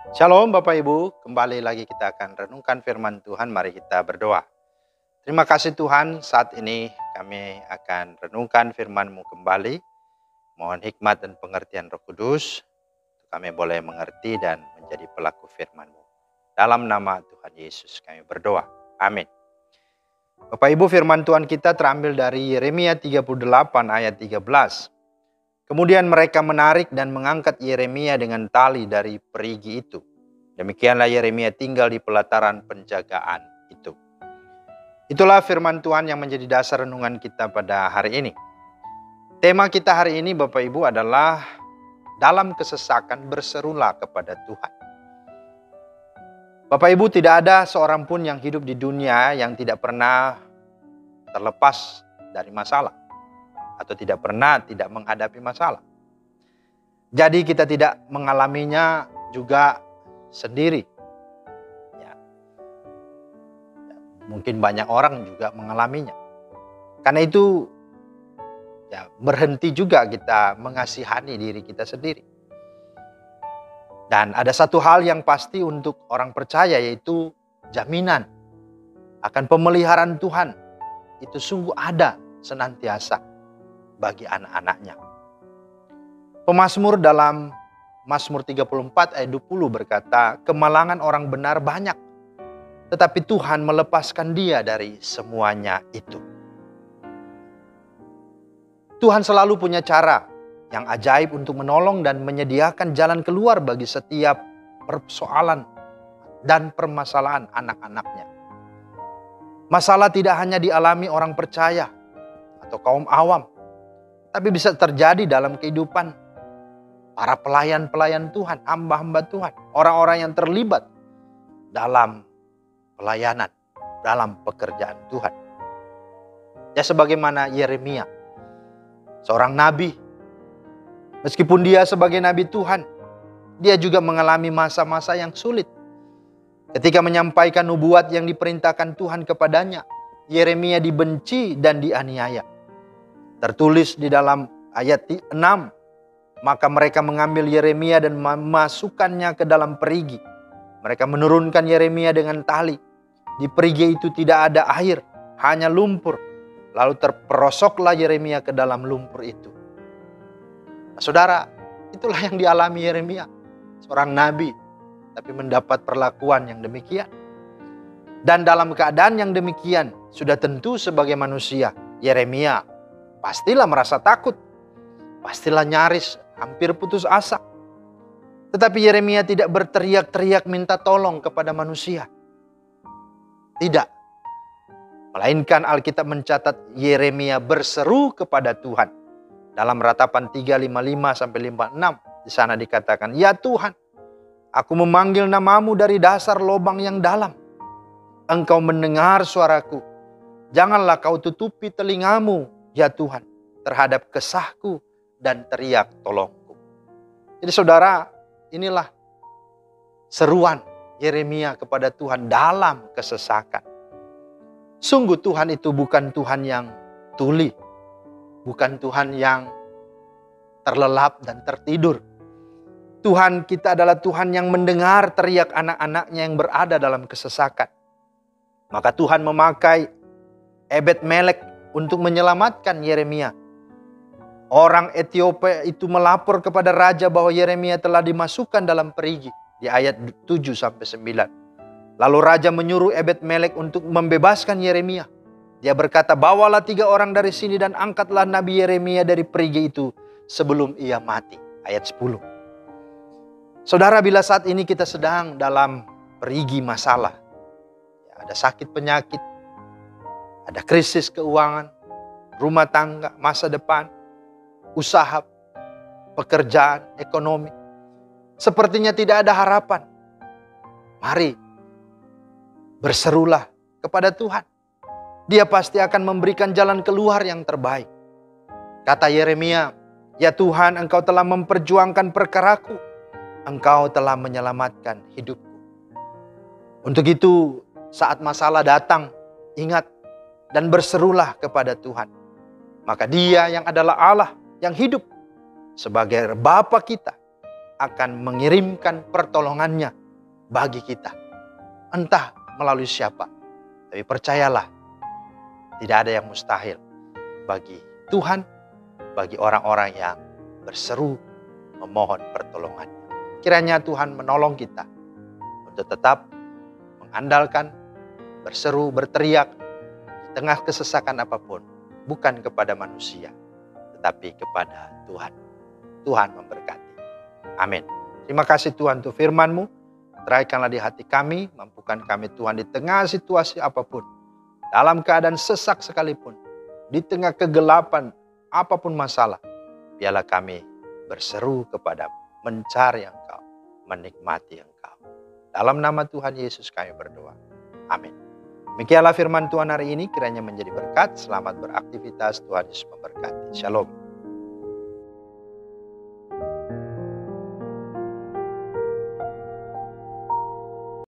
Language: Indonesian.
Shalom Bapak Ibu, kembali lagi kita akan renungkan firman Tuhan, mari kita berdoa. Terima kasih Tuhan, saat ini kami akan renungkan firman-Mu kembali. Mohon hikmat dan pengertian Roh Kudus, kami boleh mengerti dan menjadi pelaku firman-Mu. Dalam nama Tuhan Yesus kami berdoa, amin. Bapak Ibu, firman Tuhan kita terambil dari Yeremia 38 ayat 13. Kemudian mereka menarik dan mengangkat Yeremia dengan tali dari perigi itu. Demikianlah Yeremia tinggal di pelataran penjagaan itu. Itulah firman Tuhan yang menjadi dasar renungan kita pada hari ini. Tema kita hari ini Bapak Ibu adalah dalam kesesakan berserulah kepada Tuhan. Bapak Ibu, tidak ada seorang pun yang hidup di dunia yang tidak pernah terlepas dari masalah. Atau tidak pernah tidak menghadapi masalah. Jadi kita tidak mengalaminya juga sendiri. Ya. Mungkin banyak orang juga mengalaminya. Karena itu berhenti juga kita mengasihani diri kita sendiri. Dan ada satu hal yang pasti untuk orang percaya, yaitu jaminan akan pemeliharaan Tuhan. Itu sungguh ada senantiasa bagi anak-anaknya. Pemazmur dalam Mazmur 34 ayat 20 berkata, kemalangan orang benar banyak, tetapi Tuhan melepaskan dia dari semuanya itu. Tuhan selalu punya cara yang ajaib untuk menolong dan menyediakan jalan keluar bagi setiap persoalan dan permasalahan anak-anaknya. Masalah tidak hanya dialami orang percaya atau kaum awam, tapi bisa terjadi dalam kehidupan para pelayan-pelayan Tuhan, hamba-hamba Tuhan, orang-orang yang terlibat dalam pelayanan, dalam pekerjaan Tuhan. Ya, sebagaimana Yeremia, seorang nabi, meskipun dia sebagai nabi Tuhan, dia juga mengalami masa-masa yang sulit. Ketika menyampaikan nubuat yang diperintahkan Tuhan kepadanya, Yeremia dibenci dan dianiaya. Tertulis di dalam ayat 6, maka mereka mengambil Yeremia dan memasukkannya ke dalam perigi. Mereka menurunkan Yeremia dengan tali. Di perigi itu tidak ada air, hanya lumpur. Lalu terperosoklah Yeremia ke dalam lumpur itu. Nah, saudara, itulah yang dialami Yeremia, seorang nabi, tapi mendapat perlakuan yang demikian. Dan dalam keadaan yang demikian, sudah tentu sebagai manusia, Yeremia pastilah merasa takut, pastilah nyaris hampir putus asa. Tetapi Yeremia tidak berteriak-teriak minta tolong kepada manusia. Tidak. Melainkan Alkitab mencatat Yeremia berseru kepada Tuhan. Dalam Ratapan 3:55-56, di sana dikatakan, ya Tuhan, aku memanggil namamu dari dasar lubang yang dalam. Engkau mendengar suaraku. Janganlah kau tutupi telingamu, ya Tuhan, terhadap kesahku dan teriak tolongku. Jadi saudara, inilah seruan Yeremia kepada Tuhan dalam kesesakan. Sungguh Tuhan itu bukan Tuhan yang tuli, bukan Tuhan yang terlelap dan tertidur. Tuhan kita adalah Tuhan yang mendengar teriak anak-anaknya yang berada dalam kesesakan. Maka Tuhan memakai Ebed-Melek untuk menyelamatkan Yeremia. Orang Ethiopia itu melapor kepada raja bahwa Yeremia telah dimasukkan dalam perigi di ayat 7-9. Lalu raja menyuruh Ebed-Melek untuk membebaskan Yeremia. Dia berkata, bawalah 3 orang dari sini dan angkatlah Nabi Yeremia dari perigi itu sebelum ia mati. Ayat 10. Saudara, bila saat ini kita sedang dalam perigi masalah, ada sakit penyakit, ada krisis keuangan, rumah tangga, masa depan, usaha, pekerjaan, ekonomi. Sepertinya tidak ada harapan. Mari berserulah kepada Tuhan. Dia pasti akan memberikan jalan keluar yang terbaik. Kata Yeremia, ya Tuhan, Engkau telah memperjuangkan perkaraku. Engkau telah menyelamatkan hidupku. Untuk itu, saat masalah datang, ingat dan berserulah kepada Tuhan. Maka Dia yang adalah Allah yang hidup sebagai Bapa kita akan mengirimkan pertolongannya bagi kita. Entah melalui siapa. Tapi percayalah, tidak ada yang mustahil bagi Tuhan, bagi orang-orang yang berseru memohon pertolongannya. Kiranya Tuhan menolong kita untuk tetap mengandalkan, berseru, berteriak di tengah kesesakan apapun. Bukan kepada manusia, tetapi kepada Tuhan. Tuhan memberkati. Amin. Terima kasih Tuhan untuk firman-Mu. Teraikanlah di hati kami, mampukan kami Tuhan di tengah situasi apapun. Dalam keadaan sesak sekalipun, di tengah kegelapan apapun masalah, biarlah kami berseru kepada-Mu, mencari Engkau, menikmati Engkau. Dalam nama Tuhan Yesus kami berdoa. Amin. Demikianlah firman Tuhan hari ini, kiranya menjadi berkat. Selamat beraktivitas, Tuhan Yesus memberkati. Shalom.